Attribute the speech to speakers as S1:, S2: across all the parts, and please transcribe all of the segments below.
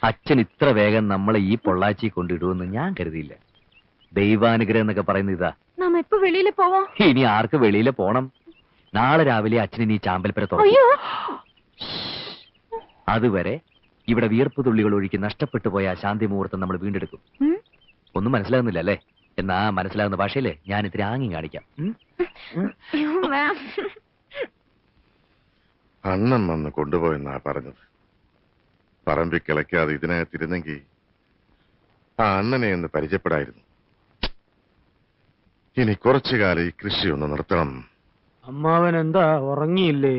S1: അച്ഛൻ ഇത്ര വേഗം നമ്മളെ ഈ പൊള്ളാച്ചി കൊണ്ടിടുമെന്ന് ഞാൻ കരുതിയില്ല. ദൈവാനുഗ്രഹം എന്നൊക്കെ പറയുന്നത് ഇതാ.
S2: നാം എപ്പോ വെളിയിൽ പോവാം?
S1: ഇനി ആർക്ക് വെളിയിൽ പോണം? നാളെ രാവിലെ അച്ഛന് ഈ ചാമ്പൽപ്പര തുറക്കും. അതുവരെ ഇവിടെ വിയർപ്പ് തുള്ളികൾ ഒഴുക്കി നഷ്ടപ്പെട്ടു പോയ ആ ശാന്തി മുഹൂർത്തം നമ്മൾ വീണ്ടെടുക്കും. ഒന്നും മനസ്സിലാകുന്നില്ല അല്ലേ? എന്നാ മനസ്സിലാകുന്ന ഭാഷയില് ഞാൻ ഇത്തിരി ആംഗ്യം കാണിക്കാം.
S3: അണ്ണൻ വന്ന് കൊണ്ടുപോയെന്നാ പറഞ്ഞത്. പറമ്പി കിളയ്ക്കാതെ ഇതിനകത്തിരുന്നെങ്കിൽ ആ അണ്ണനെ ഒന്ന് പരിചയപ്പെടായിരുന്നു. ഇനി കുറച്ചു കാലം ഈ കൃഷി ഒന്ന് നിർത്തണം.
S4: അമ്മാവൻ എന്താ ഉറങ്ങിയില്ലേ?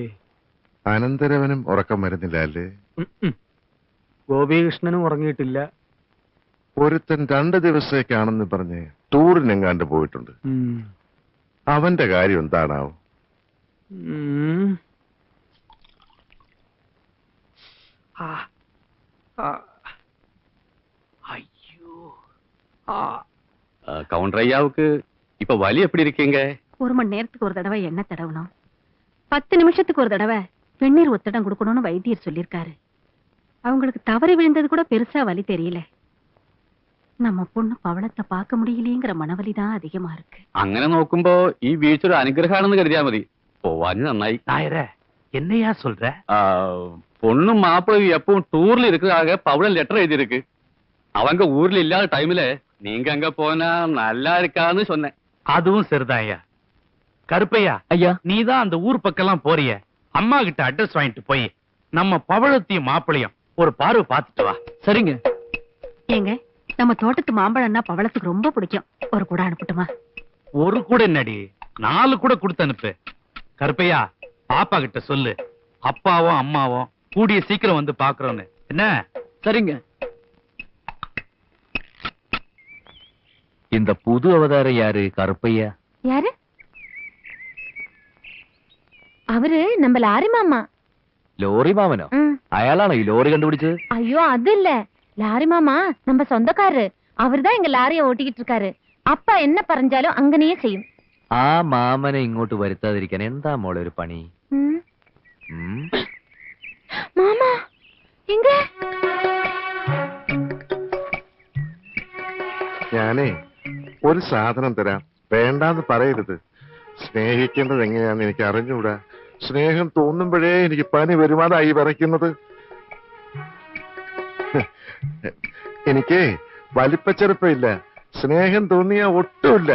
S3: അനന്തരവനും ഉറക്കം വരുന്നില്ല അല്ലേ?
S4: ഗോപികൃഷ്ണനും ഉറങ്ങിയിട്ടില്ല.
S3: ഒരുത്തൻ 2 ദിവസത്തേക്കാണെന്ന് പറഞ്ഞ് ടൂറിനെങ്ങാണ്ട് പോയിട്ടുണ്ട്. അവന്റെ കാര്യം എന്താണാവും?
S5: கவுண்டர் ஐயாவுக்கு இப்ப வலி எப்படி இருக்கீங்க?
S2: 1 மணி நேரத்துக்கு ஒரு தடவை எண்ணெய் தடவணும், 10 நிமிஷத்துக்கு ஒரு தடவை வெந்நீர் ஒத்தடம் கொடுக்கணும்னு வைத்தியர் சொல்லியிருக்காரு. அவங்களுக்கு தவறி விழுந்தது கூட பெருசா வலி தெரியல. நம்ம பொண்ணு பவளத்தை பார்க்க முடியலையேங்கிற மனவலிதான் அதிகமா இருக்கு.
S5: അങ്ങനെ നോക്കുമ്പോ ഈ വീഴ്ച ഒരു അനുഗ്രഹമാണെന്ന് കരുതിയാ മതി. പോവാഞ്ഞ് നന്നായി.
S4: நாயர என்னையா சொல்ற?
S5: பொண்ணும் மாப்பிள்ளையும் எப்பவும் டூர்ல இருக்கிறதாக பவுளன் லெட்டர் எழுதியிருக்கு. அவங்க ஊர்ல இல்லாத டைம்ல நீங்க அங்க போனா நல்லா இருக்கான்னு சொன்னேன்.
S4: அதுவும் சரிதான் ஐயா. கருப்பையா
S1: ஐயா,
S4: நீதான் அந்த ஊர் பக்கம்லாம் போறிய, அம்மா கிட்ட அட்ரஸ் வாங்கிட்டு போய் நம்ம பவளத்தையும் மாப்பிளையும் ஒரு பார்வை பார்த்துட்டு வா.
S1: சரிங்க.
S2: ஏங்க, நம்ம தோட்டத்து மாம்பழம்னா பவளத்துக்கு ரொம்ப பிடிக்கும். ஒரு கூட அனுப்பட்டுமா?
S4: ஒரு கூட என்னடி, 4 கூட கொடுத்து அனுப்பு. கருப்பையா, பாப்பா கிட்ட சொல்லு அப்பாவும் அம்மாவும் கூடிய சீக்கிரம் வந்து பாக்குறோன்னு. என்ன?
S1: சரிங்க. இந்த புது அவதாரம் யாரு? கருப்பையா
S2: யாரு? அவரு நம்ம லாரி மாமா.
S1: ലോറി മാമനോ? അയാളാണോ ഈ ലോറി കണ്ടുപിടിച്ചത്?
S2: ஐயோ அது இல்ல, லாரி மாமா நம்ம சொந்தக்காரரு. அவர்தான் எங்க லாரிய ஓட்டிக்கிட்டு இருக்காரு. அப்பா என்ன പറഞ്ഞാലും അങ്ങനെയേ ചെയ്യും.
S1: ആ മാമനെ ഇങ്ങോട്ട് വരുത്താതിരിക്കാൻ എന്താ മോളെ ഒരു പണി?
S2: மாமா எங்க?
S3: ഞാനേ ഒരു സാധനം തരാം, വേണ്ടാന്ന് പറയരുത്. സ്നേഹിക്കേണ്ടത് എങ്ങനെയാന്ന് എനിക്ക് അറിഞ്ഞൂടാ. സ്നേഹം തോന്നുമ്പോഴേ എനിക്ക് പനി വരുമാനായി വിറയ്ക്കുന്നത്. എനിക്ക് വലിപ്പച്ചെറുപ്പമില്ല, സ്നേഹം തോന്നിയാ ഒട്ടുമില്ല.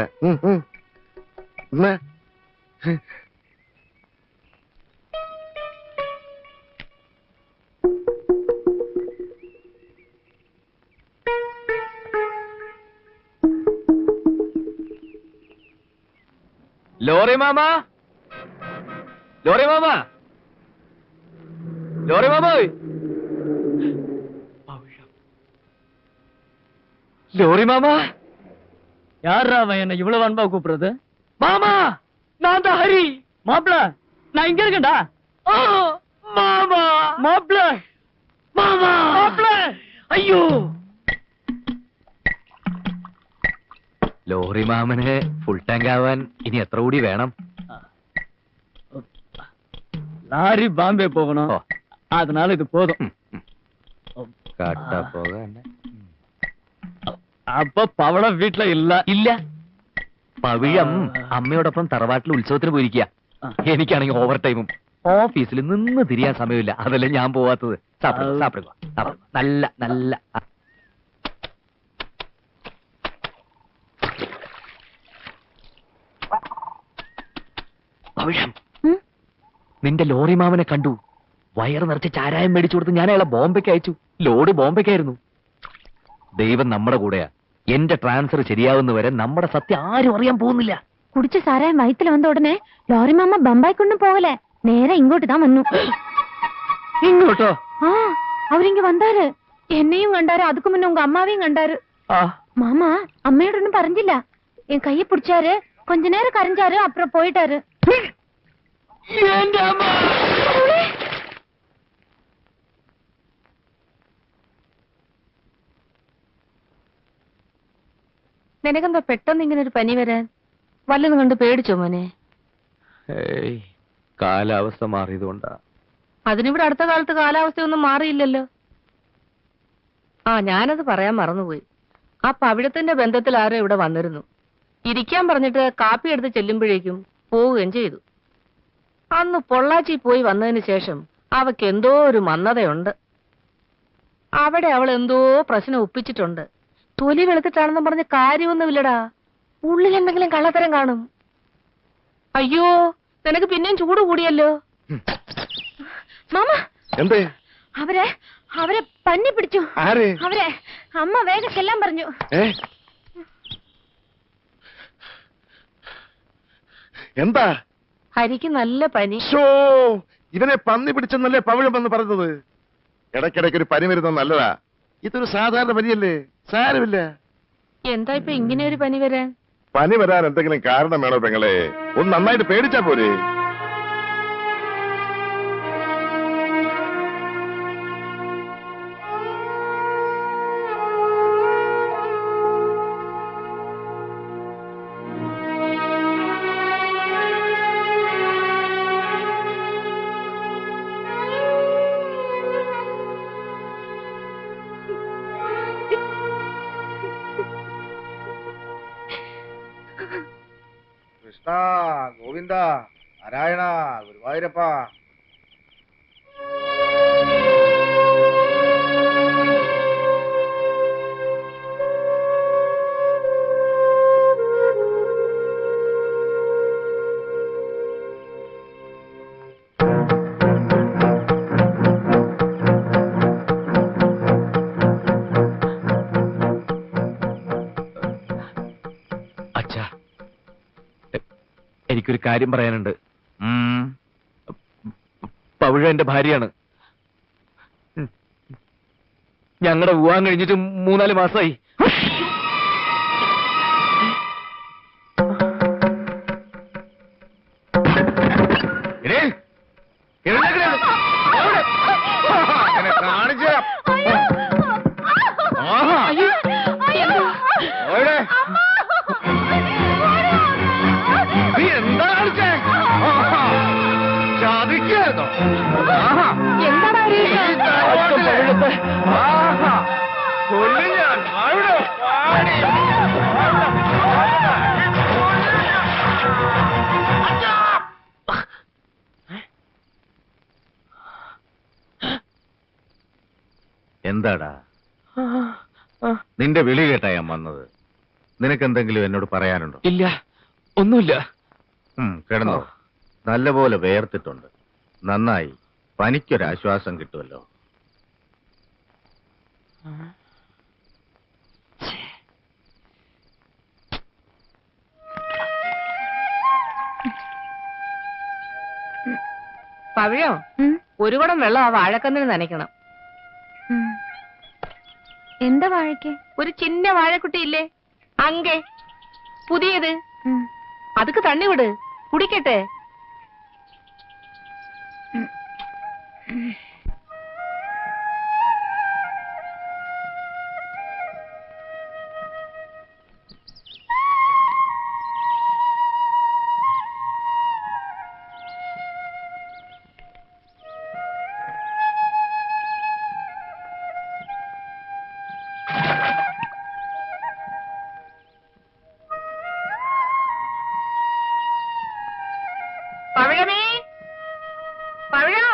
S1: ലോറി മാമ, ലോറി മാമ, ലോറി മാമ, ലോറി മാമ.
S4: யாரா அவன் என்ன இவ்வளவு அன்பா கூப்பிடுறது? மாமா, நான் தான் ஹரி. மாப்பிள, நான் இங்க இருக்கேன்டா. மாமா, மாப்பிள, மாமா, மாப்பிள. ஐயோ,
S1: ലോറി മാമന് ഫുൾ ടാങ്ക് ആവാൻ ഇനി എത്ര കൂടി വേണം?
S4: லாரி பாம்பே போகணும், அதனால இது போதும்.
S1: കാട്ടാ പോകാൻ.
S4: அப்ப பவளம் வீட்டுல இல்ல.
S1: ഇല്ല, പവിഴം അമ്മയോടൊപ്പം തറവാട്ടിൽ ഉത്സവത്തിന് പോയിരിക്കുക. എനിക്കാണെങ്കിൽ ഓവർ ടൈമും ഓഫീസിൽ നിന്ന് തിരിയാൻ സമയമില്ല. അതല്ലേ ഞാൻ പോവാത്തത്. നല്ല നല്ല പവിഴം, നിന്റെ ലോറി മാമനെ കണ്ടു. വയറ് നിറച്ച് ചാരായം മേടിച്ചു കൊടുത്ത് ഞാൻ അയാളെ ബോംബെക്ക് അയച്ചു. ലോഡ് ബോംബെക്കായിരുന്നു. ദൈവം നമ്മുടെ കൂടെയാ. എന്റെ ട്രാൻസ്ഫർ ശരിയാവുന്നവരെ നമ്മുടെ സത്യം ആരും അറിയാൻ പോകുന്നില്ല.
S2: குடிச்ச சாராயம் வயித்துல வந்த உடனே லாரி மாமா பம்பாய்க்கு ஒண்ணும் போகல, நேரா இங்கோட்டு தான் வന്നു.
S4: இங்கோட்டோ?
S2: அவரிங்க வந்தாரு, என்னையும் கண்டாரு, அதுக்கு முன்ன உங்க அம்மாவையும் கண்டாரு. மாமா அம்மையோட ஒண்ணும் பறஞ்சிല്ല. என் கைய பிடிச்சாரு, கொஞ்ச நேரம் கரைஞ்சாரு, அப்புறம் போயிட்டாரு. നിനക്കെന്താ പെട്ടെന്ന് ഇങ്ങനെ ഒരു പനി വരാൻ? വല്ലതും കണ്ട് പേടിച്ചോ മോനെ?
S1: കാലാവസ്ഥ മാറിയതുകൊണ്ടാ.
S2: അതിനിവിടെ അടുത്ത കാലത്ത് കാലാവസ്ഥയൊന്നും മാറിയില്ലല്ലോ.
S6: ആ ഞാനത് പറയാൻ മറന്നുപോയി. ആ പവിഴത്തിന്റെ ബന്ധത്തിൽ ആരോ ഇവിടെ വന്നിരുന്നു. ഇരിക്കാൻ പറഞ്ഞിട്ട് കാപ്പി എടുത്ത് ചെല്ലുമ്പോഴേക്കും പോവുകയും ചെയ്തു. അന്ന് പൊള്ളാച്ചി പോയി വന്നതിന് ശേഷം അവക്ക് എന്തോ ഒരു മന്ദതയുണ്ട്. അവിടെ അവൾ എന്തോ പ്രശ്നം ഒപ്പിച്ചിട്ടുണ്ട്. തൊലി വെളുത്തിട്ടാണെന്നും പറഞ്ഞ് കാര്യമൊന്നുമില്ലടാ. ഉള്ളിലെന്തെങ്കിലും കള്ളത്തരം കാണും. അയ്യോ, നിനക്ക് പിന്നെയും ചൂട് കൂടിയല്ലോ.
S2: മാമ,
S3: എന്തേ?
S2: അവരെ പന്നി പിടിച്ചു.
S3: ആരെ?
S2: അവരെ അമ്മ വേഗം ചെല്ലാൻ പറഞ്ഞു.
S3: എന്താ?
S6: ഹരിക്ക് നല്ല പനി.
S3: ഇവനെ പന്നി പിടിച്ചെന്നല്ലേ പവിഴം എന്ന് പറഞ്ഞത്? ഇടയ്ക്കിടയ്ക്ക് ഒരു പനി വരുന്നത് നല്ലതാ. ഇതൊരു സാധാരണ പനിയല്ലേ, സാരമില്ല.
S6: എന്താ ഇപ്പൊ ഇങ്ങനെ ഒരു പനി വരാൻ?
S3: പനി വരാൻ എന്തെങ്കിലും കാരണം വേണോ പെങ്ങളെ? ഒന്ന് നന്നായിട്ട് പേടിച്ചാ പോരെ?
S7: കൃഷ്ണ ഗോവിന്ദ നാരായണ ഗുരുവായൂരപ്പ.
S1: അച്ഛാ, എനിക്കൊരു കാര്യം പറയാനുണ്ട്. പവിഴ എന്റെ ഭാര്യയാണ്. ഞങ്ങളുടെ വിവാഹം കഴിഞ്ഞിട്ട് 3-4 മാസമായി. എന്താടാ നിന്റെ വിളി കേട്ടാ ഞാൻ വന്നത്? നിനക്കെന്തെങ്കിലും എന്നോട് പറയാനുണ്ടോ? ഇല്ല, ഒന്നുമില്ല. കിടന്നോ. നല്ലപോലെ വേർത്തിട്ടുണ്ട്. നന്നായി. പനിക്കൊരാശ്വാസം കിട്ടുമല്ലോ.
S6: പവിഴോ, ഒരു കുടം വെള്ളം ആ വാഴക്കന്നിന് നനയ്ക്കണം.
S2: എന്താ വാഴയ്ക്ക്?
S6: ഒരു ചിന്ന വാഴക്കുട്ടിയില്ലേ അങ്കെ, പുതിയത്. അതൊക്കെ തണ്ണി വിട്, കുടിക്കട്ടെ. പവിഴമേ, പവിഴോ,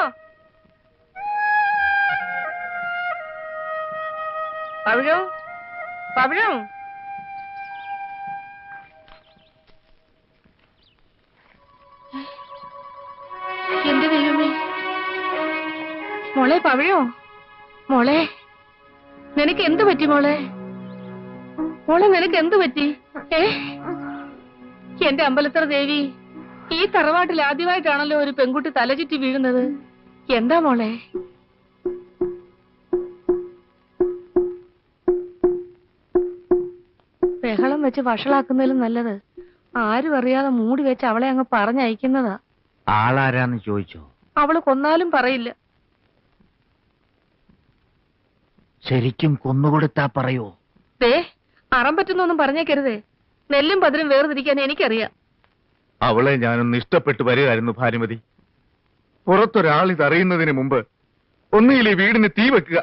S6: പവിഴോ, പവിഴോ. എന്റെ ദൈവമേ, മോളെ പവിഴോ, മോളെ നിനക്ക് എന്ത് പറ്റി? മോളെ മോളെ നിനക്ക് എന്ത് പറ്റി? എന്റെ അമ്പലത്തറ ദേവി, ഈ തറവാട്ടിൽ ആദ്യമായിട്ടാണല്ലോ ഒരു പെൺകുട്ടി തലചുറ്റി വീഴുന്നത്. എന്താ മോളെ? ബഹളം വെച്ച് വഷളാക്കുന്നതിലും നല്ലത് ആരും അറിയാതെ മൂടി വെച്ച് അവളെ അങ്ങ് പറഞ്ഞയക്കുന്നതാ.
S1: ആളാരാന്ന് ചോദിച്ചോ?
S6: അവള് കൊന്നാലും പറയില്ല.
S1: ശരിക്കും കൊന്നുകൊടുത്താ പറയോ?
S6: ദേ, അറം പറ്റുന്നൊന്നും പറഞ്ഞേക്കരുതേ. നെല്ലും പതിരും വേർതിരിക്കാൻ എനിക്കറിയാം.
S3: അവളെ ഞാനൊന്ന് ഇഷ്ടപ്പെട്ടു വരികയായിരുന്നു ഭാനുമതി. പുറത്തൊരാൾ ഇതറിയുന്നതിന് മുമ്പ് ഒന്നുകിൽ ഈ വീടിന് തീ വെക്കുക,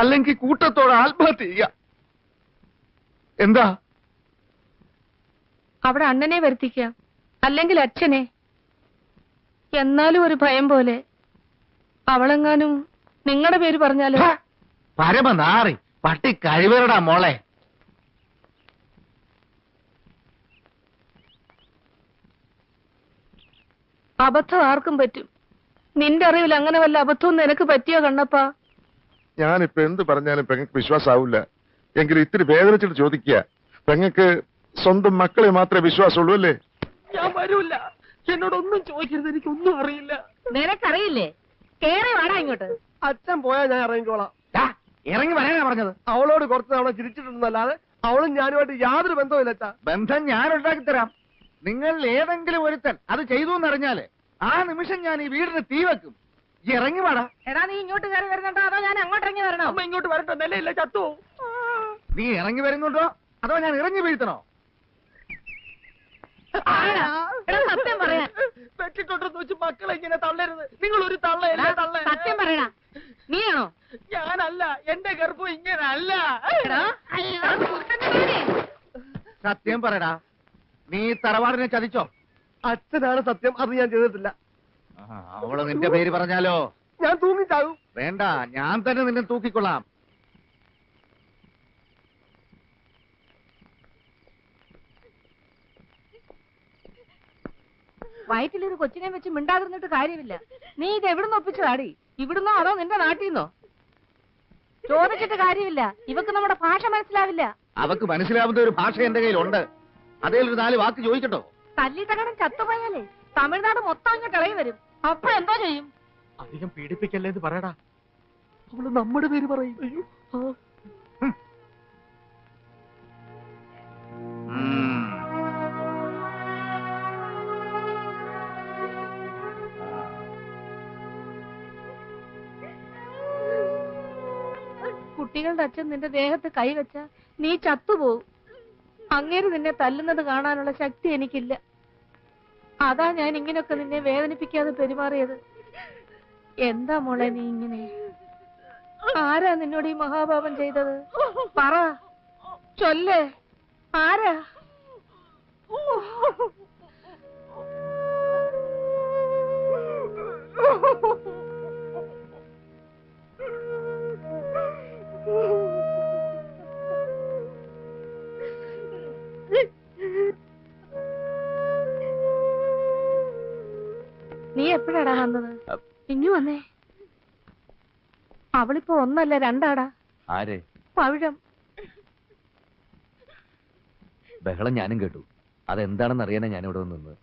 S3: അല്ലെങ്കിൽ കൂട്ടത്തോടെ ആത്മഹത്യ ചെയ്യുക. എന്താ?
S6: അവിടെ അണ്ണനെ വരുത്തിക്കാം, അല്ലെങ്കിൽ അച്ഛനെ. എന്നാലും ഒരു ഭയം പോലെ അവളെങ്ങാനും നിങ്ങളുടെ പേര് പറഞ്ഞാലോ?
S1: പരമനാറി പട്ടി കഴിവരടാ മോളെ.
S6: അബദ്ധം ആർക്കും പറ്റും. നിന്റെ അറിവിൽ അങ്ങനെ വല്ല അബദ്ധവും നിനക്ക് പറ്റിയോ കണ്ണപ്പാ?
S3: ഞാനിപ്പോ എന്ത് പറഞ്ഞാലും പെങ്ങൾക്ക് വിശ്വാസാവില്ല. എങ്കിലും ഇത്തിരി വേദനിച്ചിട്ട് ചോദിക്കുക, പെങ്ങൾക്ക് സ്വന്തം മക്കളെ മാത്രമേ വിശ്വാസമുള്ളൂ അല്ലേ?
S4: ഞാൻ വരൂല. എന്നോടൊന്നും ചോദിക്കരുത്, എനിക്കൊന്നും അറിയില്ല.
S6: നിനക്കറിയില്ലേ? കേറി വാടാ ഇങ്ങോട്ട്.
S4: അച്ഛൻ പോയാ ഞാൻ ഇറങ്ങിക്കോളാം.
S1: ഇറങ്ങി വരാനാ പറഞ്ഞത്.
S4: അവളോട് കുറച്ച് തവണ ചിരിച്ചിട്ടുണ്ടെന്നല്ലാതെ അവളും ഞാനുമായിട്ട് യാതൊരു ബന്ധവുമില്ല അച്ഛാ.
S1: ബന്ധം ഞാൻ ഉണ്ടാക്കി തരാം. നിങ്ങൾ ഏതെങ്കിലും ഒരുത്തൻ അത് ചെയ്തു എന്നറിഞ്ഞാല് ആ നിമിഷം ഞാൻ ഈ വീടിന് തീ വെക്കും. ഇറങ്ങി വാടാ.
S6: എടാ നീ ഇങ്ങോട്ട് കയറി വരുന്നുണ്ടോ അതോ ഞാൻ അങ്ങോട്ട് ഇറങ്ങി വരണോ?
S4: അമ്മ ഇങ്ങോട്ട് വരട്ടെ, നിലയില്ല ചത്തു.
S1: നീ ഇറങ്ങി വരുന്നുണ്ടോ അതോ ഞാൻ ഇറങ്ങി വീഴ്ത്തണോ?
S6: എടാ സത്യം പറയാ.
S4: വെട്ടിട്ടോട്ടെന്ന് വെച്ച് മക്കളെ ഇങ്ങനെ തള്ളരുത്. നിങ്ങൾ ഒരു തള്ളയല്ല തള്ള.
S6: സത്യം പറയടാ. നീയാണോ?
S4: ഞാനല്ല, എന്റെ ഗർഭം ഇങ്ങനെ അല്ല.
S1: സത്യം പറയടാ, നീ തറവാടിനെ ചതിച്ചോ?
S4: അച്ഛനാണ് സത്യം, അത് ഞാൻ ചെയ്തിട്ടില്ല.
S1: അവള് നിന്റെ പേര് പറഞ്ഞാലോ?
S4: ഞാൻ തൂങ്ങിച്ചാകും.
S1: വേണ്ട, ഞാൻ തന്നെ നിന്നെ തൂക്കിക്കൊള്ളാം.
S6: വയറ്റിലൊരു കൊച്ചിനെ വെച്ച് മിണ്ടാതിരുന്നിട്ട് കാര്യമില്ല. നീ ഇത് എവിടുന്ന് ഒപ്പിച്ചതാടി? ഇവിടുന്നോ അതോ നിന്റെ നാട്ടിൽ നിന്നോ? ചോദിച്ചിട്ട് കാര്യമില്ല. ഇവക്ക് നമ്മുടെ ഭാഷ മനസ്സിലാവില്ല.
S1: അവക്ക് മനസ്സിലാവുന്ന ഒരു ഭാഷ എന്റെ കയ്യിലുണ്ട്. അതേ ഒരു 4 വാക്ക് ചോദിക്കട്ടോ?
S6: തല്ലി തകടം ചത്തുപോയാലേ തമിഴ്നാട് മൊത്തം അങ്ങ് കളയി വരും. അപ്പൊ എന്തോ ചെയ്യും?
S4: അധികം പീഡിപ്പിക്കല്ലേ എന്ന് പറയടാ. അവള് നമ്മുടെ പേര് പറയും. അയ്യോ.
S6: കുട്ടികളുടെ അച്ഛൻ നിന്റെ ദേഹത്ത് കൈവച്ച നീ ചത്തുപോകും. അങ്ങേര് നിന്നെ തല്ലുന്നത് കാണാനുള്ള ശക്തി എനിക്കില്ല. അതാ ഞാൻ ഇങ്ങനെയൊക്കെ നിന്നെ വേദനിപ്പിക്കാതെ പെരുമാറിയത്. എന്താ മോളെ നീ ഇങ്ങനെ? ആരാ നിന്നോട് ഈ മഹാപാപം ചെയ്തത്? പറ, ചൊല്ലേ, ആരാ? നീ എപ്പോഴാടാ വന്നത്? ഇങ്ങു വന്നേ. അവളിപ്പോ 1 അല്ല 2 ആടാ.
S1: ആര്?
S6: പവിഴം.
S1: ബഹളം ഞാനും കേട്ടു. അതെന്താണെന്ന് അറിയാനാ ഞാനിവിടെ നിന്ന്.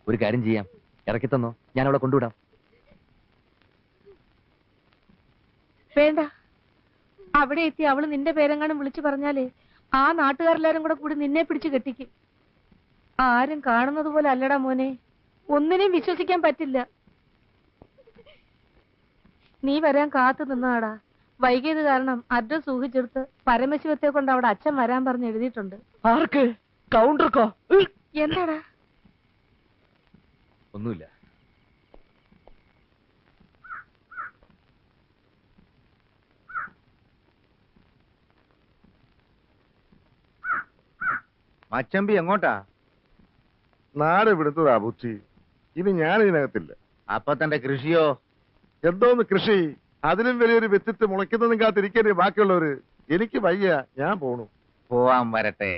S1: ഒരു കാര്യം ചെയ്യാം, ഇറക്കി തന്നോ, ഞാൻ അവളെ കൊണ്ടുവിടാം.
S6: വേണ്ട. അവിടെ എത്തി അവള് നിന്റെ പേരെങ്ങാനും വിളിച്ചു പറഞ്ഞാലേ ആ നാട്ടുകാരെല്ലാരും കൂടെ കൂടി നിന്നെ പിടിച്ചു കെട്ടിക്കും. ആരും കാണുന്നത് പോലെ അല്ലടാ മോനെ. ഒന്നിനെയും വിശ്വസിക്കാൻ പറ്റില്ല. നീ വരാൻ കാത്തു നിന്നാടാ. വൈകിയത് കാരണം അഡ്രസ് ഊഹിച്ചെടുത്ത് പരമശിവത്തെ കൊണ്ട് അവിടെ അച്ഛൻ വരാൻ പറഞ്ഞ് എഴുതിയിട്ടുണ്ട്.
S4: ആർക്ക്? കൗണ്ടർക്കോ?
S6: എന്താടാ?
S1: ഒന്നുമില്ല.
S7: മച്ചമ്പി എങ്ങോട്ടാ?
S3: നാട് വിടുന്നതാ ബുദ്ധി. ഇനി ഞാൻ ഇതിനകത്തില്ല.
S1: അപ്പൊ തന്റെ കൃഷിയോ?
S3: എന്തോന്ന് കൃഷി? അതിലും വലിയൊരു വ്യക്തിത്വം മുളയ്ക്കുന്നതും കാത്തിരിക്കരുത് ബാക്കിയുള്ളവര്. എനിക്ക് വയ്യ, ഞാൻ പോണു.
S1: പോവാൻ വരട്ടെ.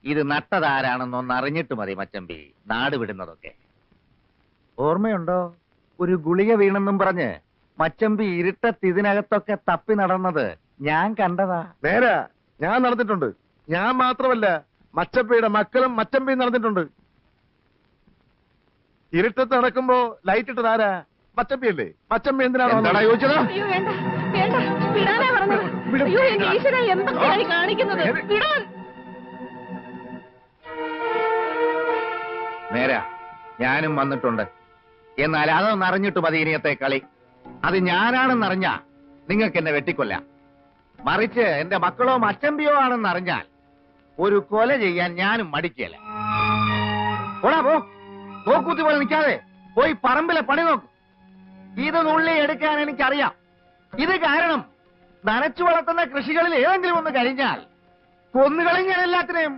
S1: ഇത് നട്ടതാരാണെന്നൊന്ന് അറിഞ്ഞിട്ട് മതി മച്ചമ്പി നാട് വിടുന്നതൊക്കെ. ഓർമ്മയുണ്ടോ ഒരു ഗുളിക വീണെന്നും പറഞ്ഞ് മച്ചമ്പി ഇരുട്ടത്ത് ഇതിനകത്തൊക്കെ തപ്പി നടന്നത് ഞാൻ കണ്ടതാ.
S3: നേരാ, ഞാൻ നടന്നിട്ടുണ്ട്. ഞാൻ മാത്രമല്ല, മച്ചമ്പിയുടെ മക്കളും മച്ചമ്പിയും നടന്നിട്ടുണ്ട്. ഇരുട്ടത്ത് നടക്കുമ്പോ ലൈറ്റ് ഇട്ടതാരാ? മച്ചമ്പിയല്ലേ? മച്ചമ്പി എന്തിനാണ് ചോദിച്ചത്?
S6: അയ്യോ വേണ്ട, വേണ്ട, വിടാനാ പറഞ്ഞത്. അയ്യോ എന്റെ ഈശ്വരാ, എന്തൊക്കെയാണ് കാണിക്കുന്നത്? വിടാൻ.
S1: നേരാ, ഞാനും വന്നിട്ടുണ്ട്. എന്നാൽ അതൊന്ന് അറിഞ്ഞിട്ട് മതി ഇനിയത്തെ കളി. അത് ഞാനാണെന്നറിഞ്ഞാ നിങ്ങൾക്ക് എന്നെ വെട്ടിക്കൊല്ലാം. മറിച്ച് എന്റെ മക്കളോ മച്ചമ്പിയോ ആണെന്ന് അറിഞ്ഞാൽ ഒരു കൊല ചെയ്യാൻ ഞാനും മടിക്കല. പോടാ പോ. നോക്കൂത്തി പോലെ നിൽക്കാതെ പോയി പറമ്പിലെ പണി നോക്കും. ഇത് നുള്ളി എടുക്കാൻ എനിക്കറിയാം. ഇത് കാരണം
S7: നനച്ചു വളർത്തുന്ന കൃഷികളിൽ ഏതെങ്കിലും ഒന്ന് കഴിഞ്ഞാൽ കൊന്നുകളി ഞാൻ എല്ലാത്തിനെയും.